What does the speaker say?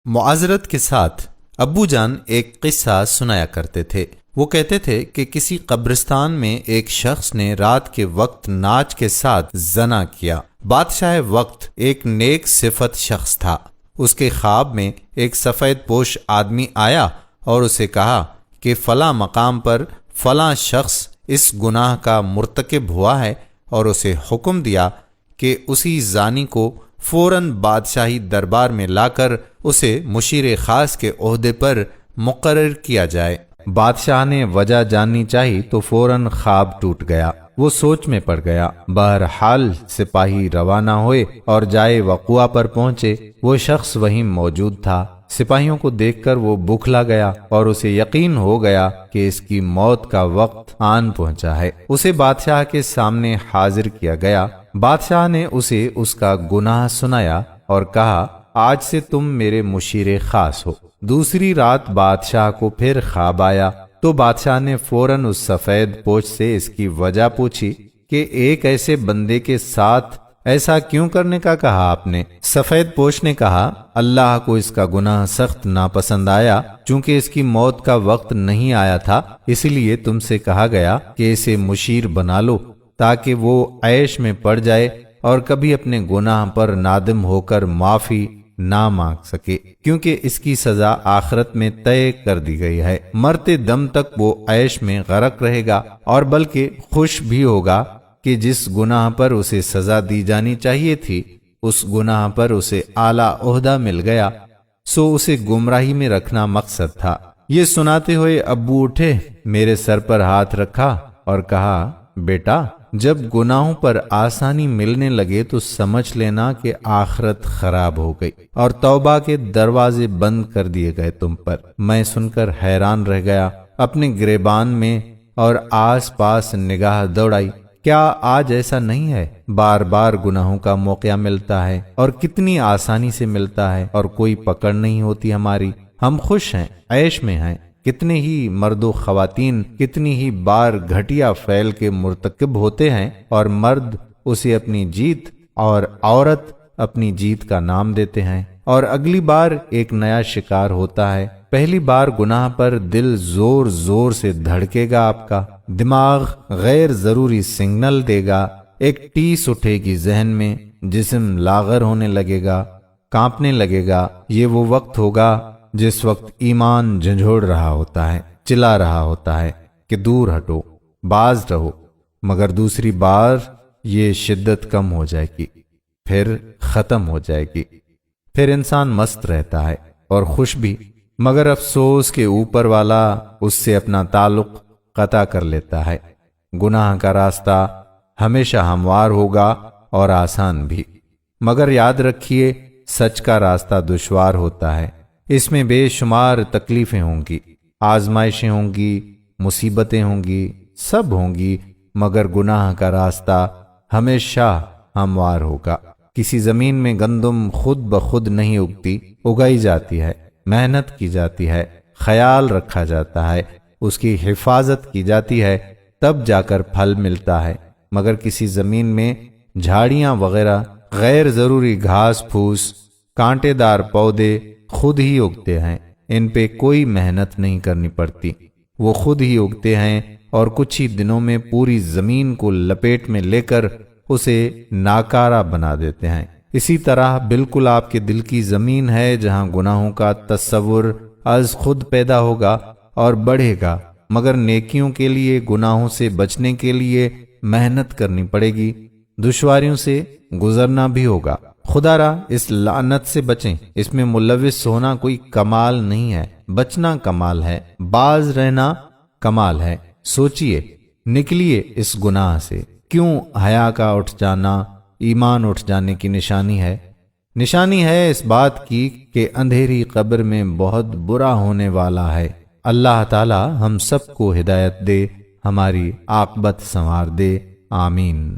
معذرت کے ساتھ ابو جان ایک قصہ سنایا کرتے تھے۔ وہ کہتے تھے کہ کسی قبرستان میں ایک شخص نے رات کے وقت ناچ کے ساتھ زنا کیا۔ بادشاہ وقت ایک نیک صفت شخص تھا۔ اس کے خواب میں ایک سفید پوش آدمی آیا اور اسے کہا کہ فلاں مقام پر فلاں شخص اس گناہ کا مرتکب ہوا ہے، اور اسے حکم دیا کہ اسی زانی کو فوراً بادشاہی دربار میں لا کر اسے مشیر خاص کے عہدے پر مقرر کیا جائے۔ بادشاہ نے وجہ جاننی چاہی تو فوراً خواب ٹوٹ گیا۔ وہ سوچ میں پڑ گیا۔ بہرحال سپاہی روانہ ہوئے اور جائے وقوع پر پہنچے۔ وہ شخص وہیں موجود تھا۔ سپاہیوں کو دیکھ کر وہ بوکھلا گیا اور اسے یقین ہو گیا کہ اس کی موت کا وقت آن پہنچا ہے۔ اسے بادشاہ کے سامنے حاضر کیا گیا۔ بادشاہ نے اسے اس کا گناہ سنایا اور کہا، آج سے تم میرے مشیر خاص ہو۔ دوسری رات بادشاہ کو پھر خواب آیا تو بادشاہ نے فوراً اس سفید پوش سے اس کی وجہ پوچھی کہ ایک ایسے بندے کے ساتھ ایسا کیوں کرنے کا کہا آپ نے؟ سفید پوش نے کہا، اللہ کو اس کا گناہ سخت ناپسند آیا، چونکہ اس کی موت کا وقت نہیں آیا تھا، اس لیے تم سے کہا گیا کہ اسے مشیر بنا لو تاکہ وہ عیش میں پڑ جائے اور کبھی اپنے گناہ پر نادم ہو کر معافی نہ مانگ سکے، کیونکہ اس کی سزا آخرت میں طے کر دی گئی ہے۔ مرتے دم تک وہ عیش میں غرق رہے گا اور بلکہ خوش بھی ہوگا کہ جس گناہ پر اسے سزا دی جانی چاہیے تھی اس گناہ پر اسے اعلیٰ عہدہ مل گیا، سو اسے گمراہی میں رکھنا مقصد تھا۔ یہ سناتے ہوئے ابو اٹھے، میرے سر پر ہاتھ رکھا اور کہا، بیٹا، جب گناہوں پر آسانی ملنے لگے تو سمجھ لینا کہ آخرت خراب ہو گئی اور توبہ کے دروازے بند کر دیے گئے تم پر۔ میں سن کر حیران رہ گیا، اپنے گریبان میں اور آس پاس نگاہ دوڑائی۔ کیا آج ایسا نہیں ہے؟ بار بار گناہوں کا موقع ملتا ہے اور کتنی آسانی سے ملتا ہے اور کوئی پکڑ نہیں ہوتی ہماری۔ ہم خوش ہیں، عیش میں ہیں۔ کتنے ہی مرد و خواتین کتنی ہی بار گھٹیا فعل کے مرتکب ہوتے ہیں اور مرد اسے اپنی جیت اور عورت اپنی جیت کا نام دیتے ہیں، اور اگلی بار ایک نیا شکار ہوتا ہے۔ پہلی بار گناہ پر دل زور زور سے دھڑکے گا، آپ کا دماغ غیر ضروری سگنل دے گا، ایک ٹیس اٹھے گی ذہن میں، جسم لاغر ہونے لگے گا، کانپنے لگے گا۔ یہ وہ وقت ہوگا جس وقت ایمان جھنجھوڑ رہا ہوتا ہے، چلا رہا ہوتا ہے کہ دور ہٹو، باز رہو، مگر دوسری بار یہ شدت کم ہو جائے گی، پھر ختم ہو جائے گی، پھر انسان مست رہتا ہے اور خوش بھی، مگر افسوس کہ اوپر والا اس سے اپنا تعلق قطع کر لیتا ہے۔ گناہ کا راستہ ہمیشہ ہموار ہوگا اور آسان بھی، مگر یاد رکھیے سچ کا راستہ دشوار ہوتا ہے۔ اس میں بے شمار تکلیفیں ہوں گی، آزمائشیں ہوں گی، مصیبتیں ہوں گی، سب ہوں گی، مگر گناہ کا راستہ ہمیشہ ہموار ہوگا۔ کسی زمین میں گندم خود بخود نہیں اگتی، اگائی جاتی ہے، محنت کی جاتی ہے، خیال رکھا جاتا ہے، اس کی حفاظت کی جاتی ہے، تب جا کر پھل ملتا ہے، مگر کسی زمین میں جھاڑیاں وغیرہ، غیر ضروری گھاس پھوس، کانٹے دار پودے خود ہی اگتے ہیں، ان پہ کوئی محنت نہیں کرنی پڑتی، وہ خود ہی اگتے ہیں اور کچھ ہی دنوں میں پوری زمین کو لپیٹ میں لے کر اسے ناکارہ بنا دیتے ہیں۔ اسی طرح بالکل آپ کے دل کی زمین ہے جہاں گناہوں کا تصور از خود پیدا ہوگا اور بڑھے گا، مگر نیکیوں کے لیے، گناہوں سے بچنے کے لیے محنت کرنی پڑے گی، دشواریوں سے گزرنا بھی ہوگا۔ خدا را اس لعنت سے بچیں۔ اس میں ملوث ہونا کوئی کمال نہیں ہے، بچنا کمال ہے، باز رہنا کمال ہے۔ سوچئے، نکلیے اس گناہ سے۔ کیوں حیا کا اٹھ جانا ایمان اٹھ جانے کی نشانی ہے؟ نشانی ہے اس بات کی کہ اندھیری قبر میں بہت برا ہونے والا ہے۔ اللہ تعالی ہم سب کو ہدایت دے، ہماری عاقبت سنوار دے، آمین۔